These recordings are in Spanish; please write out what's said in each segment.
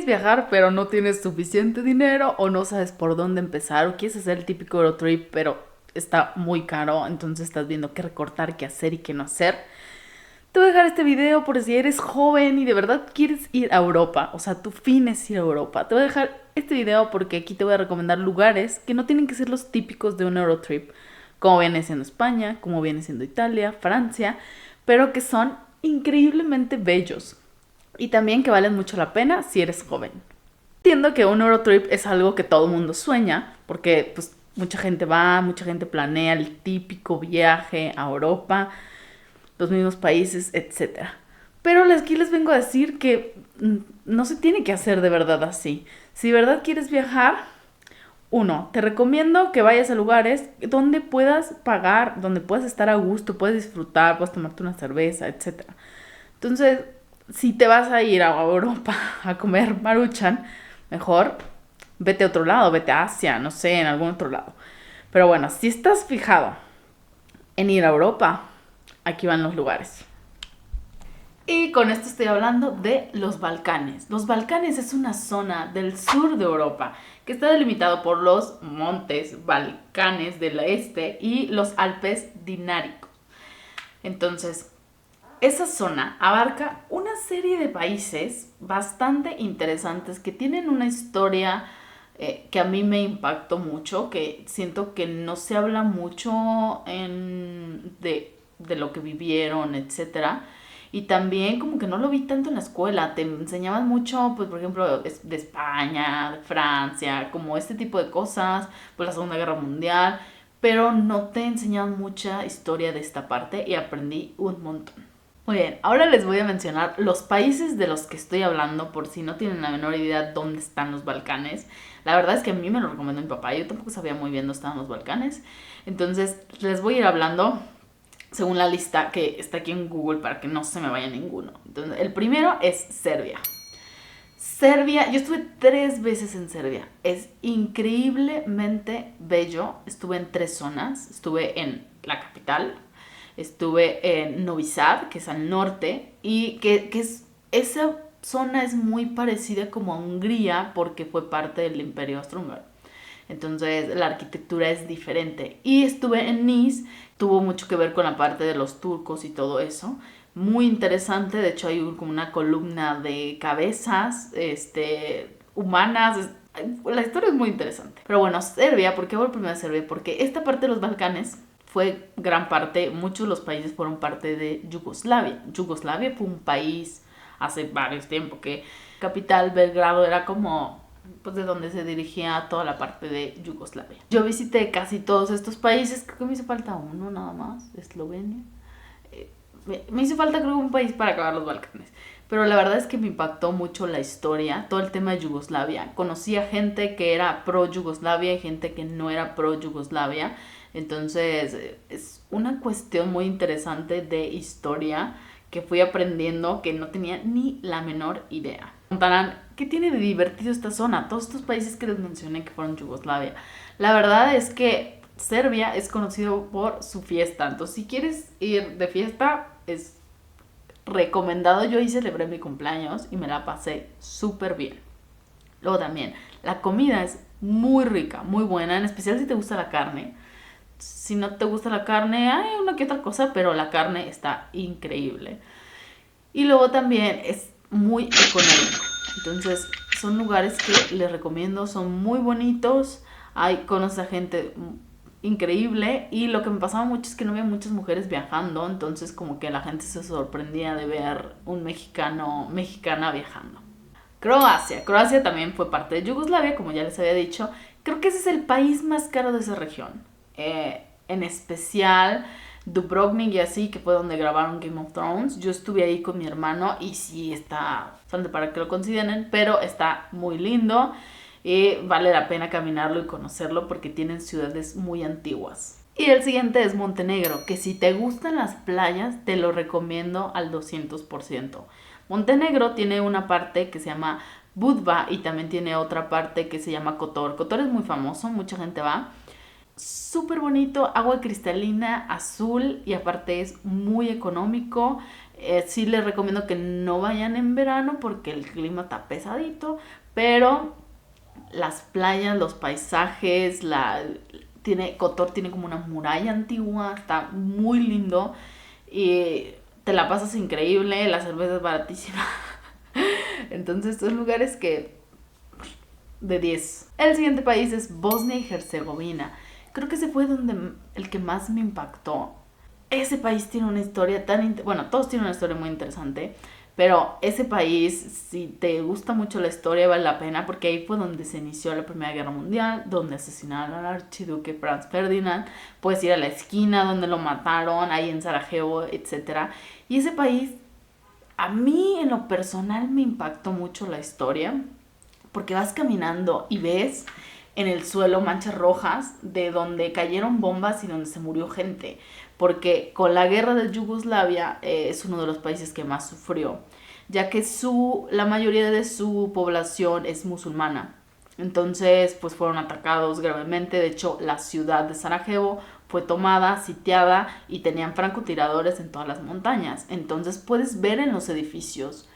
quieres viajar pero no tienes suficiente dinero o no sabes por dónde empezar o quieres hacer el típico Eurotrip pero está muy caro, entonces estás viendo qué recortar, qué hacer y qué no hacer, te voy a dejar este video por si eres joven y de verdad quieres ir a Europa, o sea, tu fin es ir a Europa. Te voy a dejar este video porque aquí te voy a recomendar lugares que no tienen que ser los típicos de un Eurotrip, como viene siendo España, como viene siendo Italia, Francia, pero que son increíblemente bellos y también que valen mucho la pena si eres joven. Entiendo que un Eurotrip es algo que todo el mundo sueña, porque pues mucha gente va, mucha gente planea el típico viaje a Europa, los mismos países, etcétera. Pero aquí les vengo a decir que no se tiene que hacer de verdad así. Si de verdad quieres viajar, uno, te recomiendo que vayas a lugares donde puedas pagar, donde puedas estar a gusto, puedes disfrutar, puedes tomarte una cerveza, etcétera. Entonces, si te vas a ir a Europa a comer Maruchan, mejor vete a otro lado, vete a Asia, no sé, en algún otro lado. Pero bueno, si estás fijado en ir a Europa, aquí van los lugares. Y con esto estoy hablando de los Balcanes. Los Balcanes es una zona del sur de Europa que está delimitado por los montes Balcanes del este y los Alpes Dináricos. Entonces, esa zona abarca una serie de países bastante interesantes que tienen una historia que a mí me impactó mucho, que siento que no se habla mucho de lo que vivieron, etcétera. Y también como que no lo vi tanto en la escuela, te enseñaban mucho, pues por ejemplo, de España, de Francia, como este tipo de cosas, pues la Segunda Guerra Mundial, pero no te enseñaban mucha historia de esta parte y aprendí un montón. Muy bien, ahora les voy a mencionar los países de los que estoy hablando por si no tienen la menor idea dónde están los Balcanes. La verdad es que a mí me lo recomendó mi papá, yo tampoco sabía muy bien dónde estaban los Balcanes. Entonces les voy a ir hablando según la lista que está aquí en Google para que no se me vaya ninguno. Entonces, el primero es Serbia. Serbia, yo estuve 3 veces en Serbia. Es increíblemente bello. Estuve en 3 zonas. Estuve en la capital, estuve en Novi Sad, que es al norte, y esa zona es muy parecida como a Hungría porque fue parte del Imperio Austrohúngaro. Entonces la arquitectura es diferente. Y estuve en Nice, tuvo mucho que ver con la parte de los turcos y todo eso. Muy interesante, de hecho hay como una columna de cabezas humanas. La historia es muy interesante. Pero bueno, Serbia, ¿por qué voy primero a Serbia? Porque esta parte de los Balcanes fue gran parte, muchos de los países fueron parte de Yugoslavia. Yugoslavia fue un país hace varios tiempos que capital Belgrado era como pues de donde se dirigía toda la parte de Yugoslavia. Yo visité casi todos estos países, creo que me hizo falta uno nada más, Eslovenia. Me hizo falta creo un país para acabar los Balcanes. Pero la verdad es que me impactó mucho la historia, todo el tema de Yugoslavia. Conocí a gente que era pro Yugoslavia y gente que no era pro Yugoslavia. Entonces es una cuestión muy interesante de historia que fui aprendiendo que no tenía ni la menor idea. Preguntarán, ¿qué tiene de divertido esta zona? Todos estos países que les mencioné que fueron Yugoslavia. La verdad es que Serbia es conocido por su fiesta. Entonces, si quieres ir de fiesta, es recomendado. Yo ahí celebré mi cumpleaños y me la pasé súper bien. Luego también, la comida es muy rica, muy buena, en especial si te gusta la carne. Si no te gusta la carne, hay una que otra cosa, pero la carne está increíble. Y luego también es muy económico. Entonces, son lugares que les recomiendo, son muy bonitos. Conoces a gente increíble. Y lo que me pasaba mucho es que no había muchas mujeres viajando. Entonces, como que la gente se sorprendía de ver un mexicana viajando. Croacia. Croacia también fue parte de Yugoslavia, como ya les había dicho. Creo que ese es el país más caro de esa región. En especial Dubrovnik y así, que fue donde grabaron Game of Thrones. Yo estuve ahí con mi hermano y sí está bastante para que lo consideren, pero está muy lindo y vale la pena caminarlo y conocerlo porque tienen ciudades muy antiguas. Y el siguiente es Montenegro, que si te gustan las playas te lo recomiendo al 200%. Montenegro tiene una parte que se llama Budva y también tiene otra parte que se llama Kotor. Kotor es muy famoso, mucha gente va. Súper bonito, agua cristalina, azul y aparte es muy económico. Sí les recomiendo que no vayan en verano porque el clima está pesadito, pero las playas, los paisajes, Kotor tiene como una muralla antigua, está muy lindo y te la pasas increíble, la cerveza es baratísima. Entonces son lugares que de 10. El siguiente país es Bosnia y Herzegovina. Creo que ese fue el que más me impactó. Ese país tiene una historia bueno, todos tienen una historia muy interesante, pero ese país, si te gusta mucho la historia, vale la pena porque ahí fue donde se inició la Primera Guerra Mundial, donde asesinaron al archiduque Franz Ferdinand. Puedes ir a la esquina donde lo mataron, ahí en Sarajevo, etc. Y ese país, a mí en lo personal me impactó mucho la historia, porque vas caminando y ves en el suelo manchas rojas de donde cayeron bombas y donde se murió gente, porque con la guerra de Yugoslavia es uno de los países que más sufrió, ya que la mayoría de su población es musulmana. Entonces, pues fueron atacados gravemente. De hecho, la ciudad de Sarajevo fue tomada, sitiada y tenían francotiradores en todas las montañas. Entonces, puedes ver en los edificios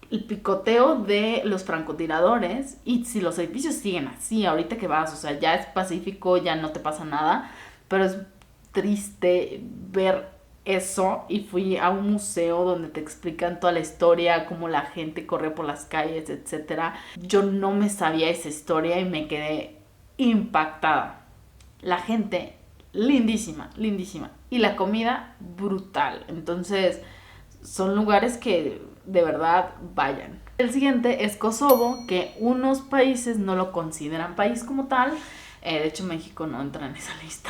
el picoteo de los francotiradores, y si los edificios siguen así ahorita que vas, o sea, ya es pacífico, ya no te pasa nada, pero es triste ver eso. Y fui a un museo donde te explican toda la historia, cómo la gente corre por las calles, etcétera. Yo no me sabía esa historia y me quedé impactada. La gente lindísima, lindísima, y la comida brutal. Entonces son lugares que de verdad vayan. El siguiente es Kosovo, que unos países no lo consideran país como tal. De hecho, México no entra en esa lista.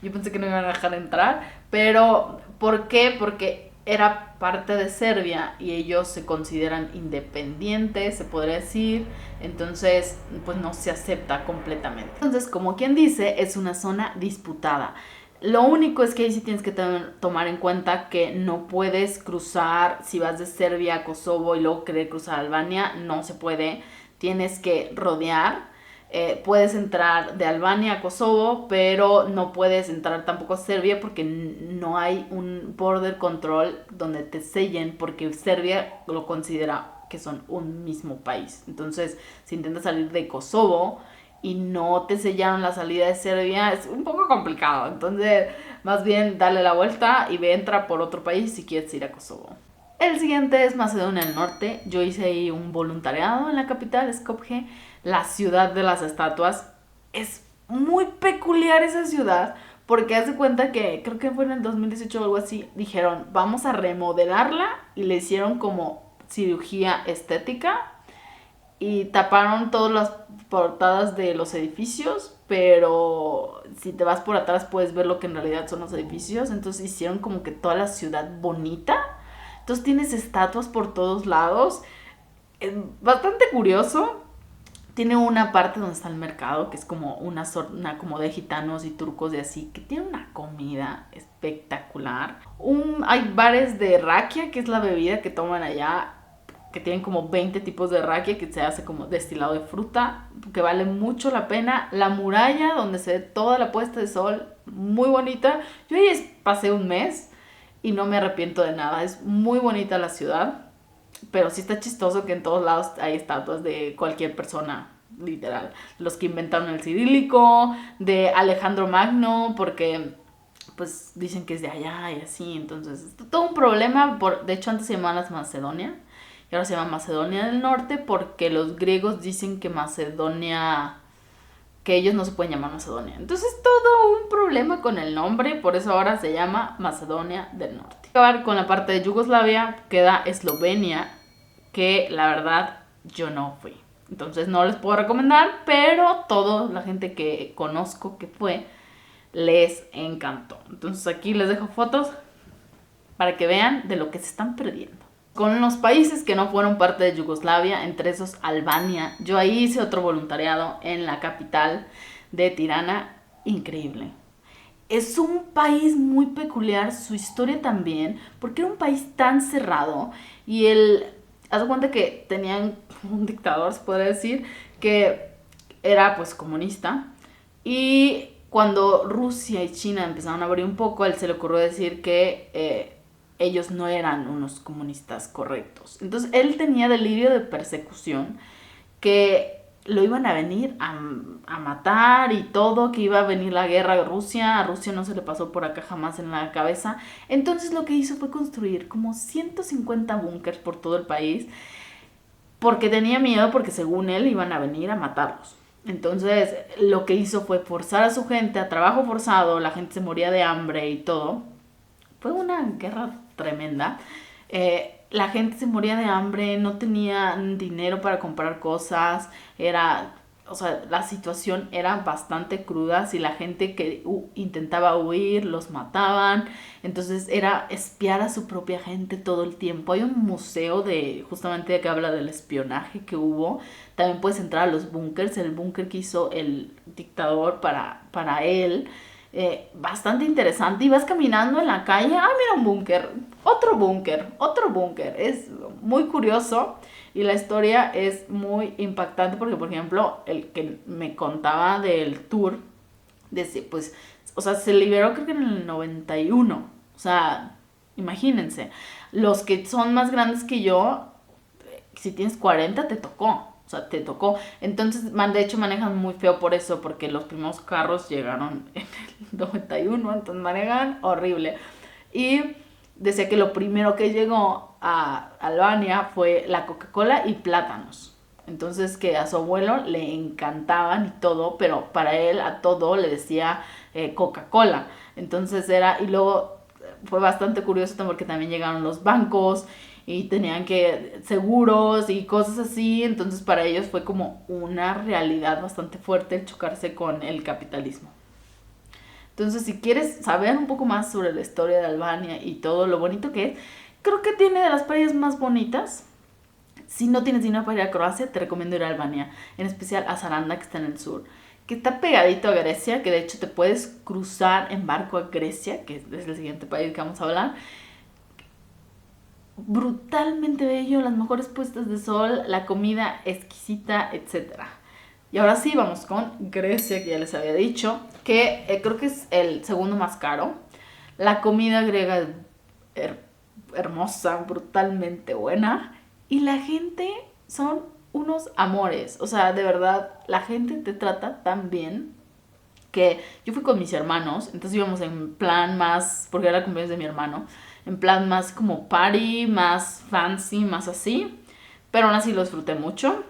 Yo pensé que no iban a dejar entrar, pero ¿por qué? Porque era parte de Serbia y ellos se consideran independientes, se podría decir. Entonces, pues no se acepta completamente. Entonces, como quien dice, es una zona disputada. Lo único es que ahí sí tienes que tomar en cuenta que no puedes cruzar, si vas de Serbia a Kosovo y luego querer cruzar a Albania, no se puede, tienes que rodear. Puedes entrar de Albania a Kosovo, pero no puedes entrar tampoco a Serbia porque no hay un border control donde te sellen, porque Serbia lo considera que son un mismo país. Entonces, si intentas salir de Kosovo y no te sellaron la salida de Serbia, es un poco complicado. Entonces, más bien dale la vuelta y entra por otro país si quieres ir a Kosovo. El siguiente es Macedonia del Norte. Yo hice ahí un voluntariado en la capital, Skopje, la ciudad de las estatuas. Es muy peculiar esa ciudad porque haz de cuenta que creo que fue en el 2018 o algo así, dijeron vamos a remodelarla y le hicieron como cirugía estética y taparon todas las portadas de los edificios, pero si te vas por atrás puedes ver lo que en realidad son los edificios. Entonces hicieron como que toda la ciudad bonita. Entonces tienes estatuas por todos lados. Es bastante curioso. Tiene una parte donde está el mercado, que es como una zona como de gitanos y turcos y así, que tiene una comida espectacular. Hay bares de rakia, que es la bebida que toman allá, que tienen como 20 tipos de rakia, que se hace como destilado de fruta, que vale mucho la pena. La muralla, donde se ve toda la puesta de sol, muy bonita. Yo ahí pasé un mes y no me arrepiento de nada. Es muy bonita la ciudad, pero sí está chistoso que en todos lados hay estatuas de cualquier persona, literal. Los que inventaron el cirílico, de Alejandro Magno, porque pues dicen que es de allá y así. Entonces, es todo un problema. De hecho, antes se llamaban las Macedonia y ahora se llama Macedonia del Norte porque los griegos dicen que Macedonia, que ellos no se pueden llamar Macedonia. Entonces todo un problema con el nombre, por eso ahora se llama Macedonia del Norte. Acabar con la parte de Yugoslavia, queda Eslovenia, que la verdad yo no fui. Entonces no les puedo recomendar, pero toda la gente que conozco que fue, les encantó. Entonces aquí les dejo fotos para que vean de lo que se están perdiendo. Con los países que no fueron parte de Yugoslavia, entre esos Albania. Yo ahí hice otro voluntariado en la capital de Tirana, increíble. Es un país muy peculiar, su historia también, porque era un país tan cerrado y haz de cuenta que tenían un dictador, se podría decir, que era pues comunista, y cuando Rusia y China empezaron a abrir un poco, a él se le ocurrió decir que ellos no eran unos comunistas correctos. Entonces él tenía delirio de persecución, que lo iban a venir a matar y todo, que iba a venir la guerra de Rusia. A Rusia no se le pasó por acá jamás en la cabeza. Entonces lo que hizo fue construir como 150 búnkers por todo el país, porque tenía miedo, porque según él iban a venir a matarlos. Entonces lo que hizo fue forzar a su gente a trabajo forzado, la gente se moría de hambre y todo. Fue una guerra tremenda. La gente se moría de hambre, no tenía dinero para comprar cosas, o sea, la situación era bastante cruda. Si la gente que intentaba huir, los mataban. Entonces era espiar a su propia gente todo el tiempo. Hay un museo justamente que habla del espionaje que hubo. También puedes entrar a los búnkers, el búnker que hizo el dictador para él. Bastante interesante. Y vas caminando en la calle, mira un búnker, otro búnker, otro búnker. Es muy curioso y la historia es muy impactante porque, por ejemplo, el que me contaba del tour, pues, o sea, se liberó creo que en el 91. O sea, imagínense, los que son más grandes que yo, si tienes 40 te tocó. O sea, te tocó. Entonces, de hecho, manejan muy feo por eso, porque los primeros carros llegaron en el 91, entonces manejan horrible. Y decía que lo primero que llegó a Albania fue la Coca-Cola y plátanos. Entonces, que a su abuelo le encantaban y todo, pero para él a todo le decía Coca-Cola. Entonces y luego fue bastante curioso porque también llegaron los bancos y tenían que seguros y cosas así. Entonces para ellos fue como una realidad bastante fuerte el chocarse con el capitalismo. Entonces, si quieres saber un poco más sobre la historia de Albania y todo lo bonito que es, creo que tiene de las playas más bonitas. Si no tienes dinero para ir a Croacia, te recomiendo ir a Albania, en especial a Saranda, que está en el sur, que está pegadito a Grecia, que de hecho te puedes cruzar en barco a Grecia, que es el siguiente país que vamos a hablar. Brutalmente bello, las mejores puestas de sol, la comida exquisita, etcétera. Y ahora sí, vamos con Grecia, que ya les había dicho, que creo que es el segundo más caro. La comida griega es hermosa, brutalmente buena. Y la gente son unos amores. O sea, de verdad, la gente te trata tan bien que yo fui con mis hermanos. Entonces íbamos en plan más, porque era el cumpleaños de mi hermano, en plan más como party, más fancy, más así. Pero aún así lo disfruté mucho.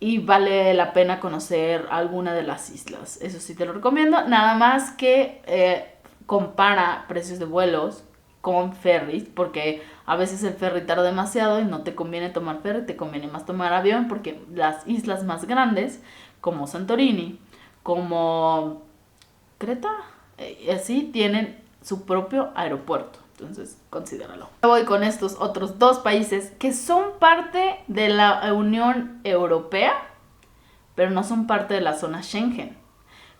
Y vale la pena conocer alguna de las islas. Eso sí te lo recomiendo. Nada más que compara precios de vuelos con ferries, porque a veces el ferry tarda demasiado y no te conviene tomar ferry, te conviene más tomar avión, porque las islas más grandes, como Santorini, como Creta, así tienen su propio aeropuerto. Entonces, considéralo. Voy con estos otros dos países que son parte de la Unión Europea, pero no son parte de la zona Schengen.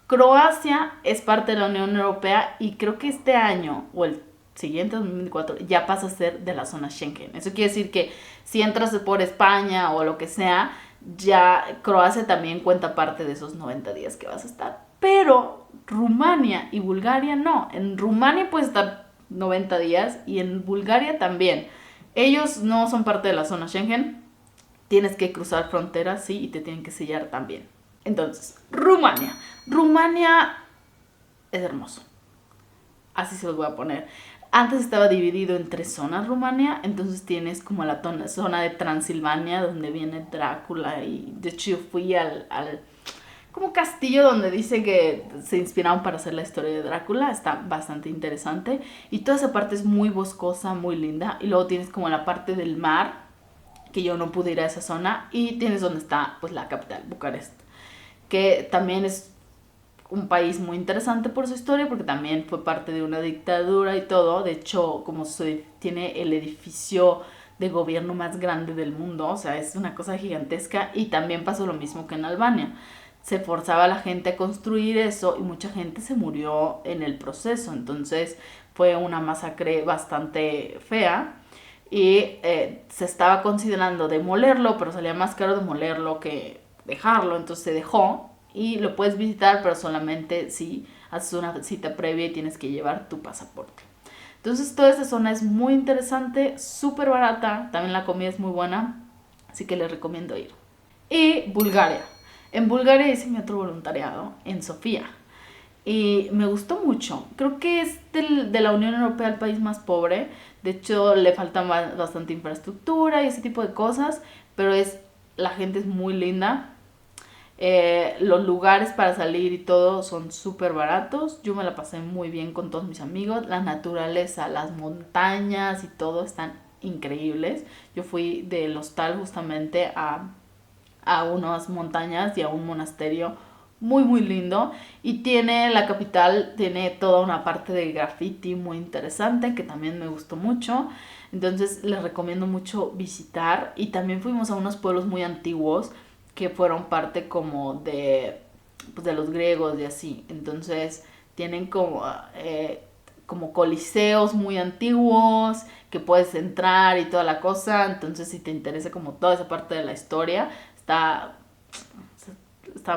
Croacia es parte de la Unión Europea y creo que este año o el siguiente, 2024, ya pasa a ser de la zona Schengen. Eso quiere decir que si entras por España o lo que sea, ya Croacia también cuenta parte de esos 90 días que vas a estar. Pero Rumania y Bulgaria no. En Rumania puedes estar 90 días y en Bulgaria también. Ellos no son parte de la zona Schengen. Tienes que cruzar fronteras, sí, y te tienen que sellar también. Entonces, Rumania. Rumania es hermoso. Así se los voy a poner. Antes estaba dividido en 3 zonas Rumania, entonces tienes como la zona de Transilvania, donde viene Drácula, y de hecho yo fui al como castillo donde dice que se inspiraron para hacer la historia de Drácula. Está bastante interesante y toda esa parte es muy boscosa, muy linda. Y luego tienes como la parte del mar, que yo no pude ir a esa zona, y tienes donde está pues la capital, Bucarest, que también es un país muy interesante por su historia, porque también fue parte de una dictadura y todo. De hecho, como tiene el edificio de gobierno más grande del mundo, o sea, es una cosa gigantesca. Y también pasó lo mismo que en Albania. Se forzaba a la gente a construir eso y mucha gente se murió en el proceso. Entonces fue una masacre bastante fea y se estaba considerando demolerlo, pero salía más caro demolerlo que dejarlo. Entonces se dejó y lo puedes visitar, pero solamente si haces una cita previa y tienes que llevar tu pasaporte. Entonces toda esta zona es muy interesante, súper barata, también la comida es muy buena, así que les recomiendo ir. Y Bulgaria. En Bulgaria hice mi otro voluntariado en Sofía y me gustó mucho. Creo que es de la Unión Europea el país más pobre. De hecho, le falta bastante infraestructura y ese tipo de cosas, pero la gente es muy linda. Los lugares para salir y todo son súper baratos. Yo me la pasé muy bien con todos mis amigos. La naturaleza, las montañas y todo están increíbles. Yo fui del hostal justamente a unas montañas y a un monasterio muy muy lindo, y la capital tiene toda una parte de graffiti muy interesante que también me gustó mucho. Entonces les recomiendo mucho visitar, y también fuimos a unos pueblos muy antiguos que fueron parte como pues de los griegos y así. Entonces tienen como coliseos muy antiguos que puedes entrar y toda la cosa. Entonces si te interesa como toda esa parte de la historia, está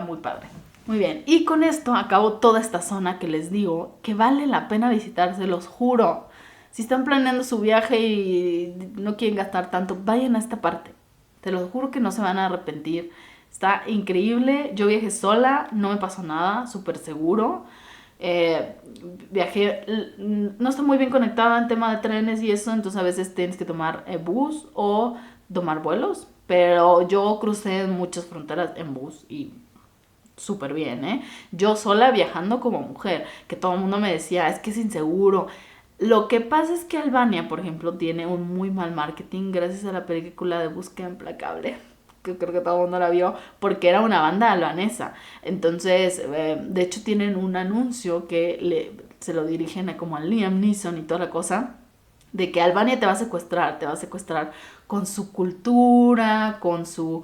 muy padre. Muy bien, y con esto acabo toda esta zona que les digo que vale la pena visitar, se los juro. Si están planeando su viaje y no quieren gastar tanto, vayan a esta parte. Te lo juro que no se van a arrepentir. Está increíble. Yo viajé sola, no me pasó nada, súper seguro. Viajé, no está muy bien conectada en tema de trenes y eso, entonces a veces tienes que tomar bus o tomar vuelos. Pero yo crucé muchas fronteras en bus y súper bien, ¿eh? Yo sola viajando como mujer, que todo el mundo me decía, es que es inseguro. Lo que pasa es que Albania, por ejemplo, tiene un muy mal marketing gracias a la película de Búsqueda Implacable, que creo que todo el mundo la vio, porque era una banda albanesa. Entonces, de hecho tienen un anuncio que se lo dirigen como a Liam Neeson y toda la cosa, de que Albania te va a secuestrar con su cultura, con su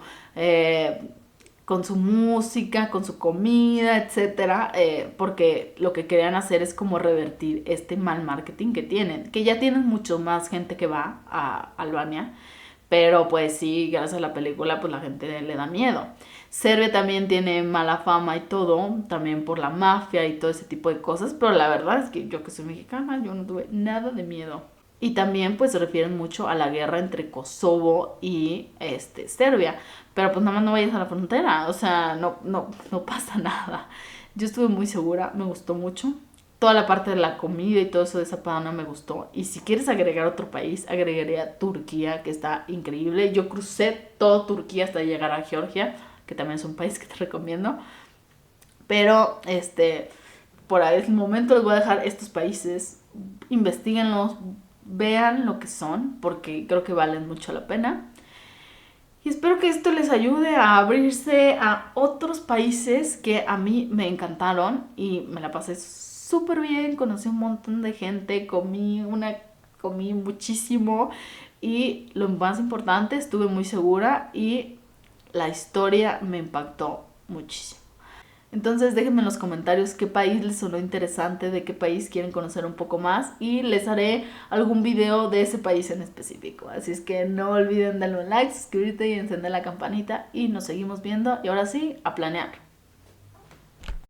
música, con su comida, etcétera, porque lo que querían hacer es como revertir este mal marketing que tienen, que ya tienen mucho más gente que va a Albania, pero pues sí, gracias a la película pues la gente le da miedo. Serbia también tiene mala fama y todo, también por la mafia y todo ese tipo de cosas, pero la verdad es que yo que soy mexicana, yo no tuve nada de miedo. Y también pues se refieren mucho a la guerra entre Kosovo y Serbia. Pero pues nada más no vayas a la frontera, o sea, no pasa nada. Yo estuve muy segura, me gustó mucho. Toda la parte de la comida y todo eso de Zapadana me gustó. Y si quieres agregar otro país, agregaría Turquía, que está increíble. Yo crucé todo Turquía hasta llegar a Georgia, que también es un país que te recomiendo. Pero, por ahí el momento les voy a dejar estos países. Investíguenlos, vean lo que son, porque creo que valen mucho la pena. Y espero que esto les ayude a abrirse a otros países que a mí me encantaron y me la pasé súper bien, conocí un montón de gente, comí muchísimo, y lo más importante, estuve muy segura y la historia me impactó muchísimo. Entonces déjenme en los comentarios qué país les sonó interesante, de qué país quieren conocer un poco más, y les haré algún video de ese país en específico. Así es que no olviden darle un like, suscribirte y encender la campanita, y nos seguimos viendo. Y ahora sí, a planear.